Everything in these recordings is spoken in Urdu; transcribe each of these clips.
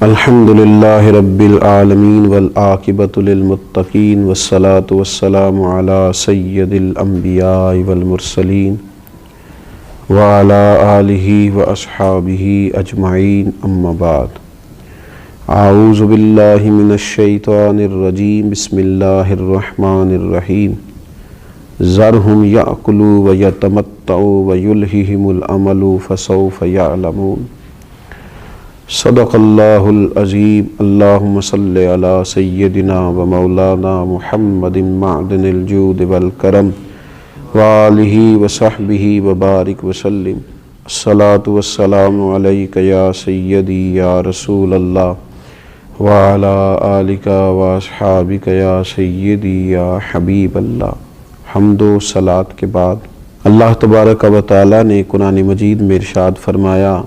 الحمد للہ رب العالمین والعاقبۃ للمتقین والصلاة والسلام علی سید الانبیاء والمرسلین وعلی آلہ واصحابہ اجمعین اما بعد اعوذ باللہ من الشیطان الرجیم بسم اللہ الرحمن الرحیم ذرہم یأکلوا ویتمتعوا ویلہہم الامل فسوف یعلمون صدق اللہ العظیم اللہم صلی علی سیدنا و مولانا محمد معدن الجود والکرم وآلہ وصحبہ وبارک وسلم الصلاة والسلام علیک یا سیدی یا رسول اللہ وعلی آلک واصحابک یا سیدی یا حبیب اللہ۔ حمد و صلاۃ کے بعد اللہ تبارک و تعالی نے قرآن مجید میں ارشاد فرمایا،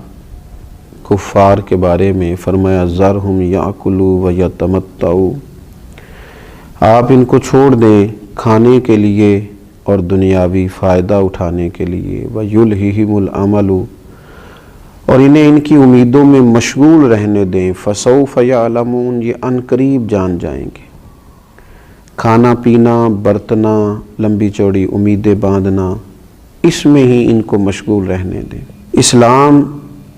کفار کے بارے میں فرمایا ذرہم یأکلوا ویتمتعوا، آپ ان کو چھوڑ دیں کھانے کے لیے اور دنیاوی فائدہ اٹھانے کے لیے، ویلہہم الامل، اور انہیں ان کی امیدوں میں مشغول رہنے دیں، فسوف یعلمون، یہ ان قریب جان جائیں گے۔ کھانا پینا، برتنا، لمبی چوڑی امیدیں باندھنا، اس میں ہی ان کو مشغول رہنے دیں۔ اسلام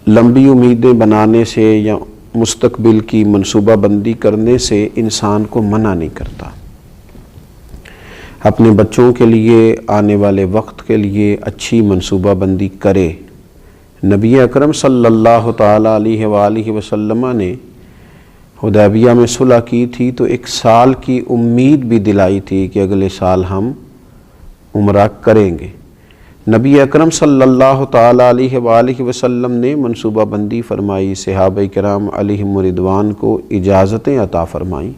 لمبی امیدیں بنانے سے یا مستقبل کی منصوبہ بندی کرنے سے انسان کو منع نہیں کرتا۔ اپنے بچوں کے لیے، آنے والے وقت کے لیے اچھی منصوبہ بندی کرے۔ نبی اکرم صلی اللہ تعالیٰ علیہ وآلہ وسلم نے حدیبیہ میں صلح کی تھی تو 1 سال کی امید بھی دلائی تھی کہ اگلے سال ہم عمرہ کریں گے۔ نبی اکرم صلی اللہ تعالیٰ علیہ وآلہ وسلم نے منصوبہ بندی فرمائی، صحابہ کرام علیہم رضوان کو اجازتیں عطا فرمائیں۔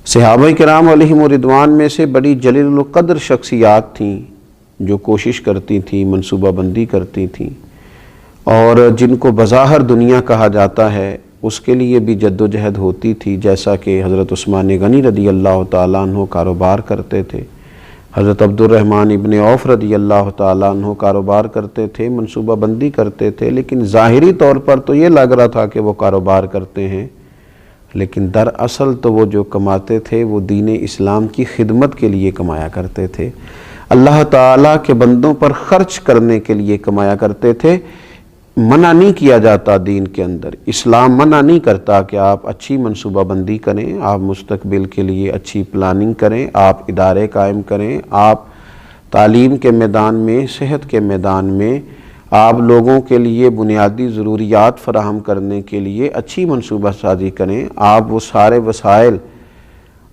صحابہ کرام علیہم رضوان میں سے بڑی جلیل القدر شخصیات تھیں جو کوشش کرتی تھیں، منصوبہ بندی کرتی تھیں، اور جن کو بظاہر دنیا کہا جاتا ہے اس کے لیے بھی جد و جہد ہوتی تھی، جیسا کہ حضرت عثمان غنی رضی اللہ تعالیٰ عنہ کاروبار کرتے تھے، حضرت عبد الرحمن ابن عوف رضی اللہ تعالیٰ عنہ کاروبار کرتے تھے، منصوبہ بندی کرتے تھے، لیکن ظاہری طور پر تو یہ لگ رہا تھا کہ وہ کاروبار کرتے ہیں، لیکن دراصل تو وہ جو کماتے تھے وہ دین اسلام کی خدمت کے لیے کمایا کرتے تھے، اللہ تعالیٰ کے بندوں پر خرچ کرنے کے لیے کمایا کرتے تھے۔ منع نہیں کیا جاتا دین کے اندر، اسلام منع نہیں کرتا کہ آپ اچھی منصوبہ بندی کریں، آپ مستقبل کے لیے اچھی پلاننگ کریں، آپ ادارے قائم کریں، آپ تعلیم کے میدان میں، صحت کے میدان میں، آپ لوگوں کے لیے بنیادی ضروریات فراہم کرنے کے لیے اچھی منصوبہ سازی کریں، آپ وہ سارے وسائل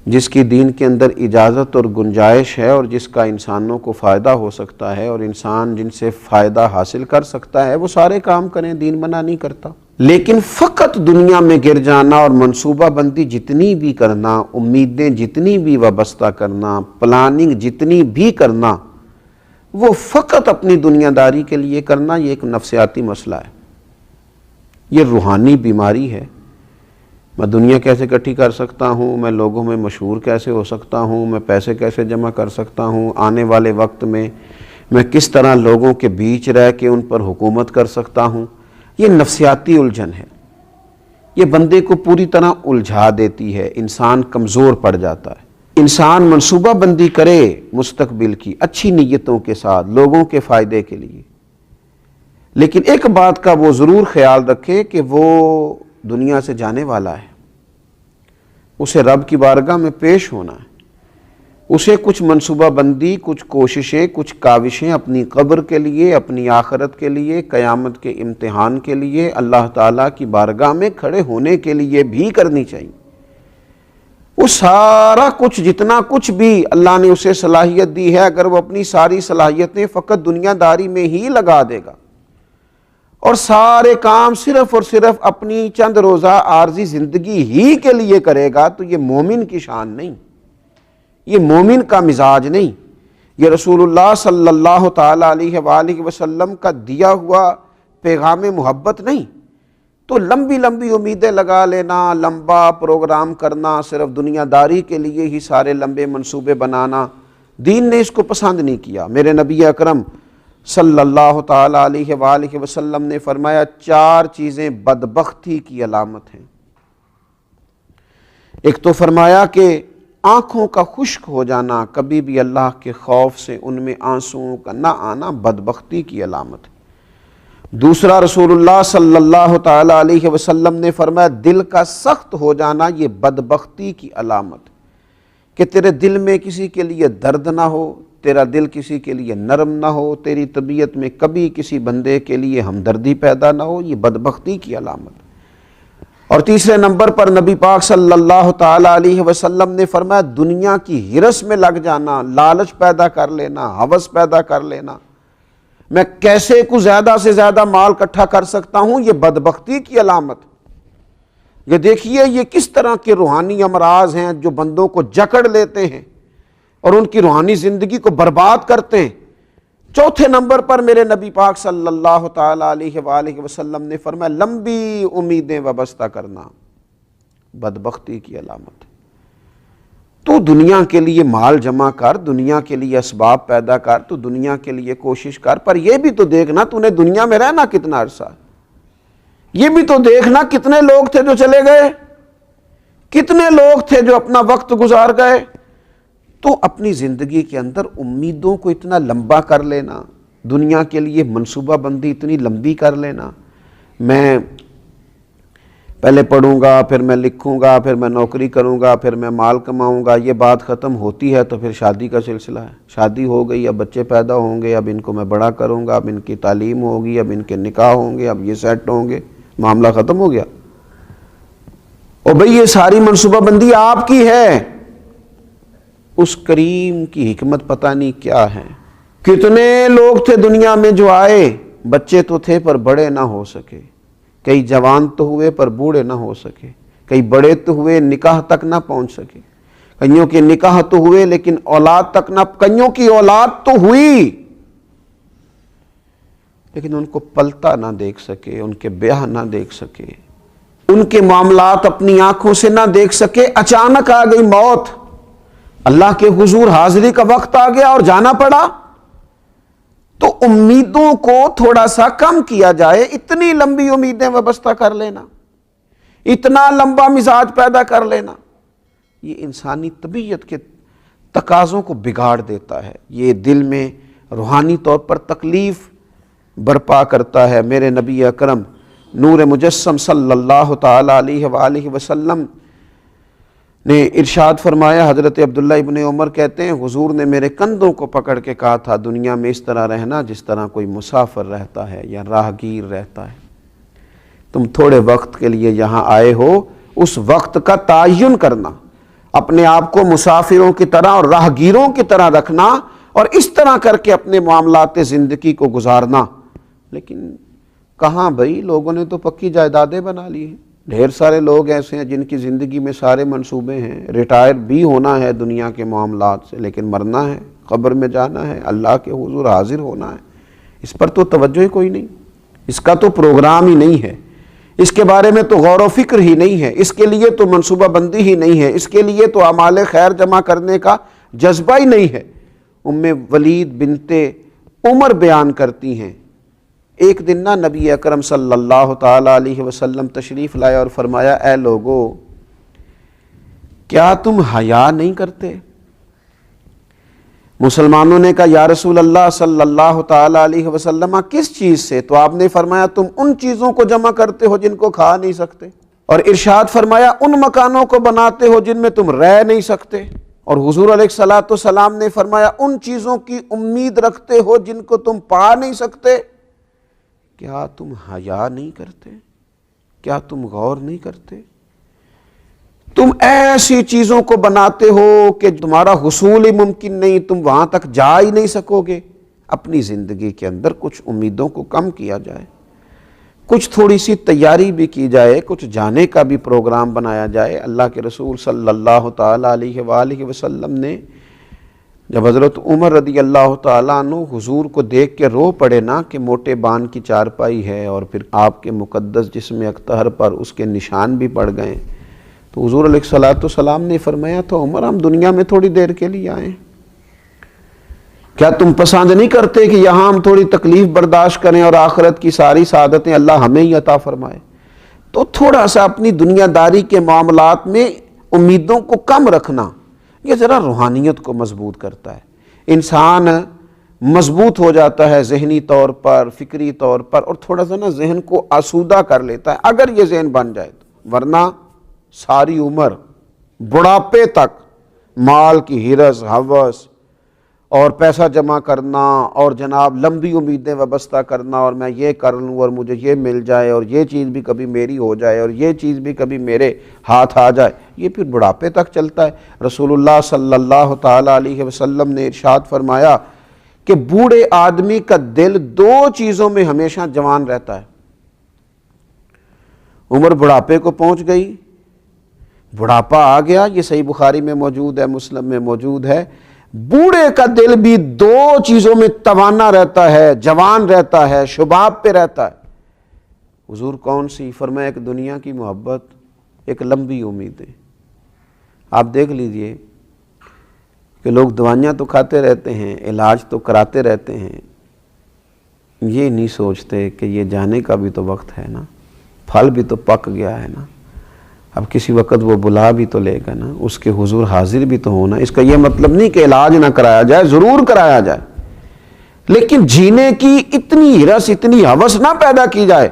جس کی دین کے اندر اجازت اور گنجائش ہے اور جس کا انسانوں کو فائدہ ہو سکتا ہے اور انسان جن سے فائدہ حاصل کر سکتا ہے وہ سارے کام کریں، دین منع نہیں کرتا۔ لیکن فقط دنیا میں گر جانا اور منصوبہ بندی جتنی بھی کرنا، امیدیں جتنی بھی وابستہ کرنا، پلاننگ جتنی بھی کرنا، وہ فقط اپنی دنیا داری کے لیے کرنا، یہ ایک نفسیاتی مسئلہ ہے، یہ روحانی بیماری ہے۔ میں دنیا کیسے اکٹھی کر سکتا ہوں، میں لوگوں میں مشہور کیسے ہو سکتا ہوں، میں پیسے کیسے جمع کر سکتا ہوں، آنے والے وقت میں میں کس طرح لوگوں کے بیچ رہ کے ان پر حکومت کر سکتا ہوں، یہ نفسیاتی الجھن ہے، یہ بندے کو پوری طرح الجھا دیتی ہے، انسان کمزور پڑ جاتا ہے۔ انسان منصوبہ بندی کرے مستقبل کی اچھی نیتوں کے ساتھ، لوگوں کے فائدے کے لیے، لیکن ایک بات کا وہ ضرور خیال رکھے کہ وہ دنیا سے جانے والا ہے، اسے رب کی بارگاہ میں پیش ہونا ہے، اسے کچھ منصوبہ بندی، کچھ کوششیں، کچھ کاوشیں اپنی قبر کے لیے، اپنی آخرت کے لیے، قیامت کے امتحان کے لیے، اللہ تعالیٰ کی بارگاہ میں کھڑے ہونے کے لیے بھی کرنی چاہیے۔ وہ سارا کچھ، جتنا کچھ بھی اللہ نے اسے صلاحیت دی ہے، اگر وہ اپنی ساری صلاحیتیں فقط دنیا داری میں ہی لگا دے گا اور سارے کام صرف اور صرف اپنی چند روزہ عارضی زندگی ہی کے لیے کرے گا تو یہ مومن کی شان نہیں، یہ مومن کا مزاج نہیں، یہ رسول اللہ صلی اللہ تعالیٰ علیہ وآلہ وسلم کا دیا ہوا پیغام محبت نہیں۔ تو لمبی لمبی امیدیں لگا لینا، لمبا پروگرام کرنا، صرف دنیا داری کے لیے ہی سارے لمبے منصوبے بنانا، دین نے اس کو پسند نہیں کیا۔ میرے نبی اکرم صلی اللہ تعالیٰ علیہ وآلہ وسلم نے فرمایا 4 چیزیں بدبختی کی علامت ہیں۔ ایک تو فرمایا کہ آنکھوں کا خشک ہو جانا کبھی بھی اللہ کے خوف سے ان میں آنسوؤں کا نہ آنا بدبختی کی علامت ہے۔ دوسرا رسول اللہ صلی اللہ تعالی علیہ وسلم نے فرمایا دل کا سخت ہو جانا یہ بدبختی کی علامت ہے، کہ تیرے دل میں کسی کے لیے درد نہ ہو، تیرا دل کسی کے لیے نرم نہ ہو، تیری طبیعت میں کبھی کسی بندے کے لیے ہمدردی پیدا نہ ہو، یہ بدبختی کی علامت ہے۔ اور تیسرے نمبر پر نبی پاک صلی اللہ تعالی علیہ وسلم نے فرمایا دنیا کی ہرس میں لگ جانا، لالچ پیدا کر لینا، ہوس پیدا کر لینا، میں کیسے کو زیادہ سے زیادہ مال اکٹھا کر سکتا ہوں، یہ بدبختی کی علامت۔ یہ دیکھیے یہ کس طرح کے روحانی امراض ہیں جو بندوں کو جکڑ لیتے ہیں اور ان کی روحانی زندگی کو برباد کرتے ہیں۔ چوتھے نمبر پر میرے نبی پاک صلی اللہ تعالی علیہ وآلہ وسلم نے فرمایا لمبی امیدیں وابستہ کرنا بدبختی کی علامت ہے۔ تو دنیا کے لیے مال جمع کر، دنیا کے لیے اسباب پیدا کر، تو دنیا کے لیے کوشش کر، پر یہ بھی تو دیکھنا تو نے دنیا میں رہنا کتنا عرصہ، یہ بھی تو دیکھنا کتنے لوگ تھے جو چلے گئے، کتنے لوگ تھے جو اپنا وقت گزار گئے۔ تو اپنی زندگی کے اندر امیدوں کو اتنا لمبا کر لینا، دنیا کے لیے منصوبہ بندی اتنی لمبی کر لینا، میں پہلے پڑھوں گا، پھر میں لکھوں گا، پھر میں نوکری کروں گا، پھر میں مال کماؤں گا، یہ بات ختم ہوتی ہے تو پھر شادی کا سلسلہ ہے، شادی ہو گئی، اب بچے پیدا ہوں گے، اب ان کو میں بڑا کروں گا، اب ان کی تعلیم ہوگی، اب ان کے نکاح ہوں گے، اب یہ سیٹ ہوں گے، معاملہ ختم ہو گیا۔ اور بھئی یہ ساری منصوبہ بندی آپ کی ہے، اس کریم کی حکمت پتہ نہیں کیا ہے۔ کتنے لوگ تھے دنیا میں جو آئے، بچے تو تھے پر بڑے نہ ہو سکے، کئی جوان تو ہوئے پر بوڑھے نہ ہو سکے، کئی بڑے تو ہوئے نکاح تک نہ پہنچ سکے، کئیوں کے نکاح تو ہوئے لیکن اولاد تک نہ، کئیوں کی اولاد تو ہوئی لیکن ان کو پلتا نہ دیکھ سکے، ان کے بیاہ نہ دیکھ سکے، ان کے معاملات اپنی آنکھوں سے نہ دیکھ سکے۔ اچانک آ گئی موت، اللہ کے حضور حاضری کا وقت آ گیا اور جانا پڑا۔ تو امیدوں کو تھوڑا سا کم کیا جائے، اتنی لمبی امیدیں وابستہ کر لینا، اتنا لمبا مزاج پیدا کر لینا، یہ انسانی طبیعت کے تقاضوں کو بگاڑ دیتا ہے، یہ دل میں روحانی طور پر تکلیف برپا کرتا ہے۔ میرے نبی اکرم نور مجسم صلی اللہ تعالی علیہ وآلہ وسلم نے ارشاد فرمایا، حضرت عبداللہ ابن عمر کہتے ہیں حضور نے میرے کندھوں کو پکڑ کے کہا تھا دنیا میں اس طرح رہنا جس طرح کوئی مسافر رہتا ہے یا راہگیر رہتا ہے، تم تھوڑے وقت کے لیے یہاں آئے ہو، اس وقت کا تعین کرنا، اپنے آپ کو مسافروں کی طرح اور راہگیروں کی طرح رکھنا اور اس طرح کر کے اپنے معاملات زندگی کو گزارنا۔ لیکن کہاں بھائی، لوگوں نے تو پکی جائیدادیں بنا لی ہیں، ڈھیر سارے لوگ ایسے ہیں جن کی زندگی میں سارے منصوبے ہیں، ریٹائر بھی ہونا ہے دنیا کے معاملات سے، لیکن مرنا ہے، قبر میں جانا ہے، اللہ کے حضور حاضر ہونا ہے، اس پر تو توجہ ہی کوئی نہیں، اس کا تو پروگرام ہی نہیں ہے، اس کے بارے میں تو غور و فکر ہی نہیں ہے، اس کے لیے تو منصوبہ بندی ہی نہیں ہے، اس کے لیے تو اعمال خیر جمع کرنے کا جذبہ ہی نہیں ہے۔ ام ولید بنت عمر بیان کرتی ہیں، ایک دن نا نبی اکرم صلی اللہ تعالی علیہ وسلم تشریف لائے اور فرمایا اے لوگو کیا تم حیا نہیں کرتے؟ مسلمانوں نے کہا یا رسول اللہ صلی اللہ تعالی علیہ وسلم کس چیز سے؟ تو آپ نے فرمایا تم ان چیزوں کو جمع کرتے ہو جن کو کھا نہیں سکتے، اور ارشاد فرمایا ان مکانوں کو بناتے ہو جن میں تم رہ نہیں سکتے، اور حضور علیہ الصلوۃ والسلام نے فرمایا ان چیزوں کی امید رکھتے ہو جن کو تم پا نہیں سکتے۔ کیا تم حیا نہیں کرتے؟ کیا تم غور نہیں کرتے؟ تم ایسی چیزوں کو بناتے ہو کہ تمہارا حصول ہی ممکن نہیں، تم وہاں تک جا ہی نہیں سکو گے۔ اپنی زندگی کے اندر کچھ امیدوں کو کم کیا جائے، کچھ تھوڑی سی تیاری بھی کی جائے، کچھ جانے کا بھی پروگرام بنایا جائے۔ اللہ کے رسول صلی اللہ تعالی علیہ وآلہ وسلم نے جب حضرت عمر رضی اللہ تعالیٰ عنہ حضور کو دیکھ کے رو پڑے نا کہ موٹے بان کی چارپائی ہے اور پھر آپ کے مقدس جسم اکتہر پر اس کے نشان بھی پڑ گئے، تو حضور علیہ الصلوۃ والسلام نے فرمایا تو عمر ہم دنیا میں تھوڑی دیر کے لیے آئے، کیا تم پسند نہیں کرتے کہ یہاں ہم تھوڑی تکلیف برداشت کریں اور آخرت کی ساری سعادتیں اللہ ہمیں ہی عطا فرمائے؟ تو تھوڑا سا اپنی دنیا داری کے معاملات میں امیدوں کو کم رکھنا، یہ ذرا روحانیت کو مضبوط کرتا ہے. انسان مضبوط ہو جاتا ہے ذہنی طور پر، فکری طور پر، اور تھوڑا سا نا ذہن کو آسودہ کر لیتا ہے اگر یہ ذہن بن جائے تو. ورنہ ساری عمر بڑھاپے تک مال کی ہرس ہوس اور پیسہ جمع کرنا اور جناب لمبی امیدیں وابستہ کرنا، اور میں یہ کر لوں اور مجھے یہ مل جائے اور یہ چیز بھی کبھی میری ہو جائے اور یہ چیز بھی کبھی میرے ہاتھ آ جائے، یہ پھر بڑھاپے تک چلتا ہے. رسول اللہ صلی اللہ تعالیٰ علیہ وسلم نے ارشاد فرمایا کہ بوڑھے آدمی کا دل دو چیزوں میں ہمیشہ جوان رہتا ہے. عمر بڑھاپے کو پہنچ گئی، بڑھاپا آ گیا، یہ صحیح بخاری میں موجود ہے، مسلم میں موجود ہے، بوڑھے کا دل بھی دو چیزوں میں توانا رہتا ہے، جوان رہتا ہے، شباب پہ رہتا ہے. حضور کون سی؟ فرمایا ایک دنیا کی محبت، ایک لمبی امیدیں. آپ دیکھ لیجئے کہ لوگ دوائیاں تو کھاتے رہتے ہیں، علاج تو کراتے رہتے ہیں، یہ نہیں سوچتے کہ یہ جانے کا بھی تو وقت ہے نا، پھل بھی تو پک گیا ہے نا، اب کسی وقت وہ بلا بھی تو لے گا نا، اس کے حضور حاضر بھی تو ہونا. اس کا یہ مطلب نہیں کہ علاج نہ کرایا جائے، ضرور کرایا جائے، لیکن جینے کی اتنی ہرس، اتنی ہوس نہ پیدا کی جائے،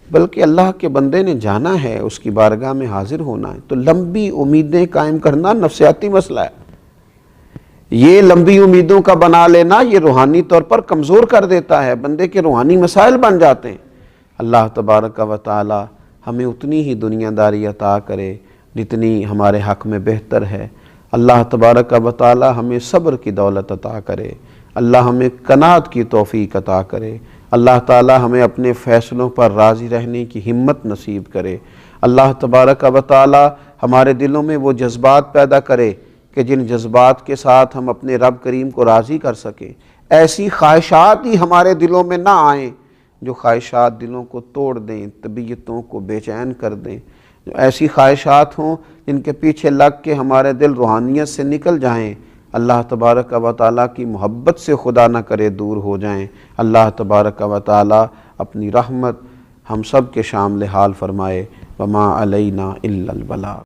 بلکہ اللہ کے بندے نے جانا ہے، اس کی بارگاہ میں حاضر ہونا ہے. تو لمبی امیدیں قائم کرنا نفسیاتی مسئلہ ہے. یہ لمبی امیدوں کا بنا لینا یہ روحانی طور پر کمزور کر دیتا ہے، بندے کے روحانی مسائل بن جاتے ہیں. اللہ تبارک و تعالی ہمیں اتنی ہی دنیا داری عطا کرے جتنی ہمارے حق میں بہتر ہے. اللہ تبارک و تعالی ہمیں صبر کی دولت عطا کرے. اللہ ہمیں قناعت کی توفیق عطا کرے. اللہ تعالی ہمیں اپنے فیصلوں پر راضی رہنے کی ہمت نصیب کرے. اللہ تبارک و تعالی ہمارے دلوں میں وہ جذبات پیدا کرے کہ جن جذبات کے ساتھ ہم اپنے رب کریم کو راضی کر سکیں. ایسی خواہشات ہی ہمارے دلوں میں نہ آئیں جو خواہشات دلوں کو توڑ دیں، طبیعتوں کو بے چین کر دیں. جو ایسی خواہشات ہوں جن کے پیچھے لگ کے ہمارے دل روحانیت سے نکل جائیں. اللہ تبارک و تعالیٰ کی محبت سے خدا نہ کرے دور ہو جائیں. اللہ تبارک و تعالیٰ اپنی رحمت ہم سب کے شامل حال فرمائے. وما علینا الا البلاغ.